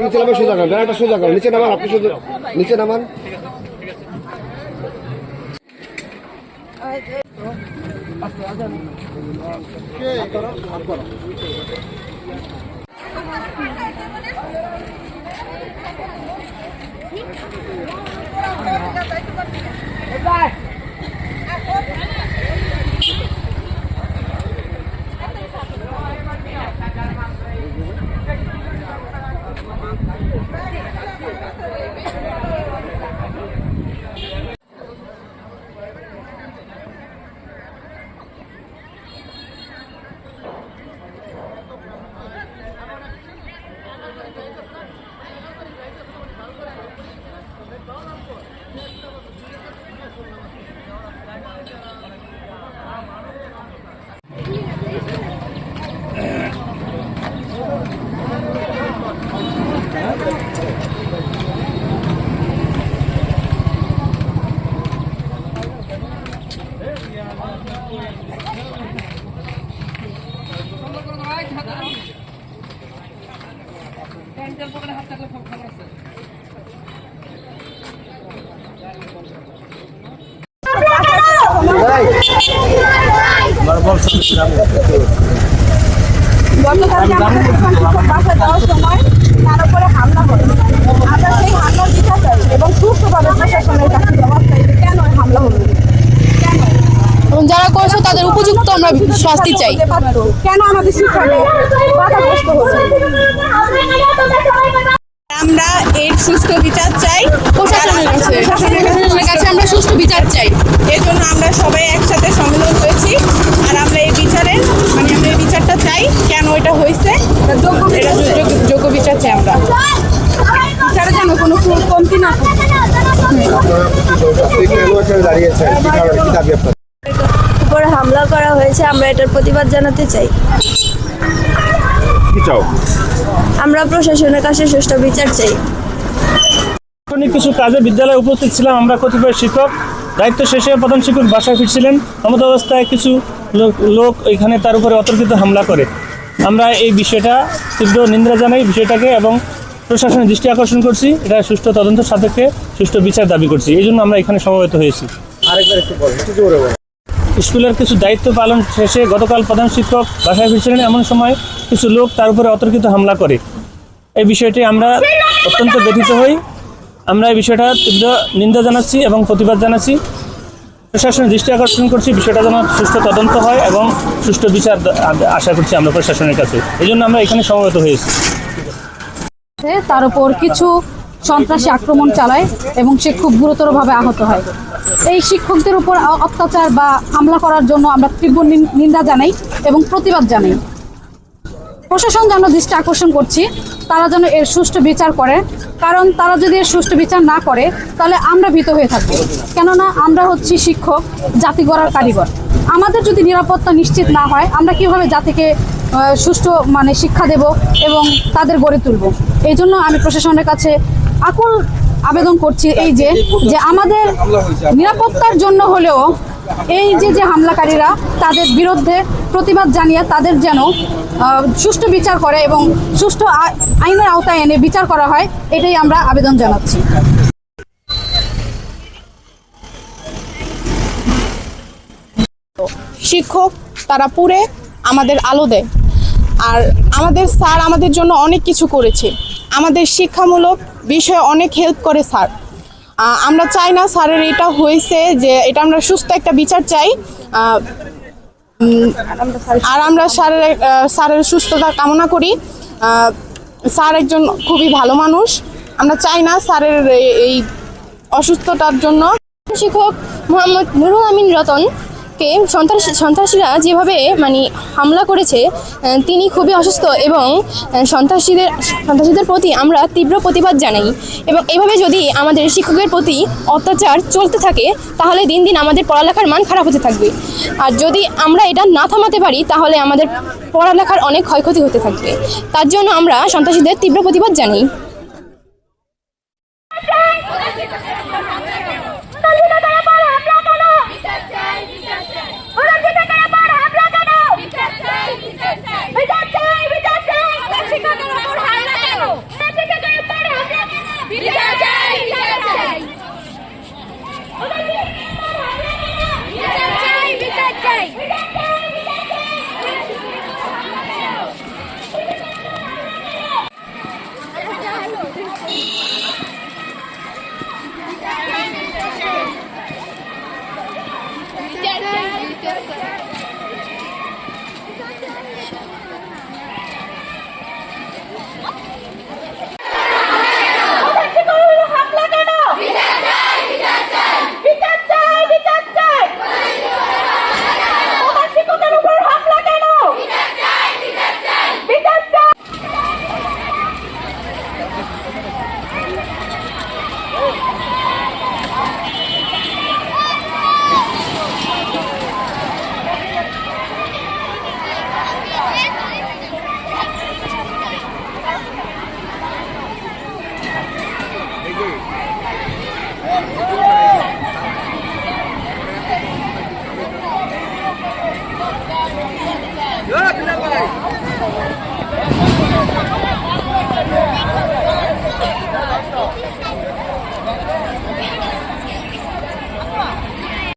নিচে নামান, সোজা করেন, ব্যানারটা সোজা করেন, নিচে নামান, আপনি সোজা নিচে নামান। গতকালকে বাসায় যাওয়ার সময় তার উপরে হামলা করে, আমরা সেই হামলার বিচার চাই এবং সুস্থভাবে প্রশাসনের কাছে জবাব চাই কেন হামলা হলো, এবং যারা করেছে তাদের উপযুক্ত আমরা শাস্তি চাই। কেন আমাদের শিক্ষাটা বাধাগ্রস্ত হচ্ছে। আমরা এর সুষ্ঠু বিচার চাই, প্রশাসনের কাছে আমরা সুষ্ঠু বিচার চাই। এর জন্য আমরা সবাই একসাথে সম্মেলন হয়েছি, আর আমরা এই বিচারের আমরা এই বিচারটা চাই। কেন এটা হয়েছে, এটা যোগ্য বিচার চাই আমরা। বিচারে যেন কোনো কমতি না উপরে হামলা করা হয়েছে, আমরা এটার প্রতিবাদ জানাতে চাই। আমরা প্রশাসনের কাছে সুষ্ঠু বিচার চাই। কিছু কাজে বিদ্যালয়ে উপস্থিত ছিলাম আমরা, কতিপয় শিক্ষক দায়িত্ব শেষে প্রধান শিক্ষক বাসায় ফিরছিলেন, এমত অবস্থায় কিছু লোক এখানে তার উপরে অতর্কিত হামলা করে। আমরা এই বিষয়টা তীব্র নিন্দা জানাই বিষয়টাকে, এবং প্রশাসনের দৃষ্টি আকর্ষণ করছি। এটা সুষ্ঠু তদন্ত সাপেক্ষে সুষ্ঠু বিচার দাবি করছি। এই জন্য আমরা এখানে সমবেত হয়েছি। স্কুলের কিছু দায়িত্ব পালন শেষে গতকাল প্রধান শিক্ষক বাসায় ফিরছিলেন, এমন সময় কিছু লোক তার উপরে অতর্কিত হামলা করে। এই বিষয়টি আমরা অত্যন্ত ব্যথিত হই। আমরা এই বিষয়টা তীব্র নিন্দা জানাচ্ছি এবং প্রতিবাদ জানাচ্ছি। প্রশাসনের দৃষ্টি আকর্ষণ করছি বিষয়টা যেন সুষ্ঠু তদন্ত হয় এবং সুষ্ঠু বিচার আশা করছি আমরা প্রশাসনের কাছে। এই জন্য আমরা এখানে সমবেত হয়েছি। তার উপর কিছু সন্ত্রাসী আক্রমণ চালায় এবং সে খুব গুরুতরভাবে আহত হয়। এই শিক্ষকদের উপর অত্যাচার বা হামলা করার জন্য আমরা তীব্র নিন্দা জানাই এবং প্রতিবাদ জানাই। প্রশাসন যেন দৃষ্টি আকর্ষণ করছি, তারা যেন এর সুষ্ঠু বিচার করে, কারণ তারা যদি এর সুষ্ঠু বিচার না করে তাহলে আমরা ভীত হয়ে থাকবো। কেননা আমরা হচ্ছি শিক্ষক, জাতি গড়ার কারিগর। আমাদের যদি নিরাপত্তা নিশ্চিত না হয় আমরা কিভাবে জাতিকে সুষ্ঠু শিক্ষা দেব এবং তাদের গড়ে তুলব। এই জন্য আমি প্রশাসনের কাছে আকুল আবেদন করছি এই যে আমাদের নিরাপত্তার জন্য হলেও এই যে হামলাকারীরা তাদের বিরুদ্ধে প্রতিবাদ জানিয়ে তাদের যেন সুষ্ঠু বিচার করে এবং সুষ্ঠু আইনের আওতায় এনে বিচার করা হয়, এটাই আমরা আবেদন জানাচ্ছি। শিক্ষক তারা পুরে আমাদের আলো দেয়, আর আমাদের স্যার আমাদের জন্য অনেক কিছু করেছে। আমাদের শিক্ষামূলক বিষয়ে অনেক হেল্প করে স্যার। আমরা চাই না স্যারের এটা হয়েছে, যে এটা আমরা সুস্থ একটা বিচার চাই। আর আমরা স্যারের সুস্থতা কামনা করি। স্যার একজন খুবই ভালো মানুষ। আমরা চাই না স্যারের এই অসুস্থতার জন্য। শিক্ষক মোহাম্মদ নুরুল আমিন রতনকে সন্ত্রাসীরা যেভাবে হামলা করেছে, তিনি খুবই অসুস্থ এবং সন্ত্রাসীদের প্রতি আমরা তীব্র প্রতিবাদ জানাই। এবং এভাবে যদি আমাদের শিক্ষকের প্রতি অত্যাচার চলতে থাকে তাহলে দিন দিন আমাদের পড়ালেখার মান খারাপ হতে থাকবে। আর যদি আমরা এটা না থামাতে পারি তাহলে আমাদের পড়ালেখার অনেক ক্ষয়ক্ষতি হতে থাকবে। তার জন্য আমরা সন্ত্রাসীদের তীব্র প্রতিবাদ জানাই। বিচার চাই, বিচার চাই, বিচার চাই, শিক্ষকের উপর হামলা কেন? Yeah,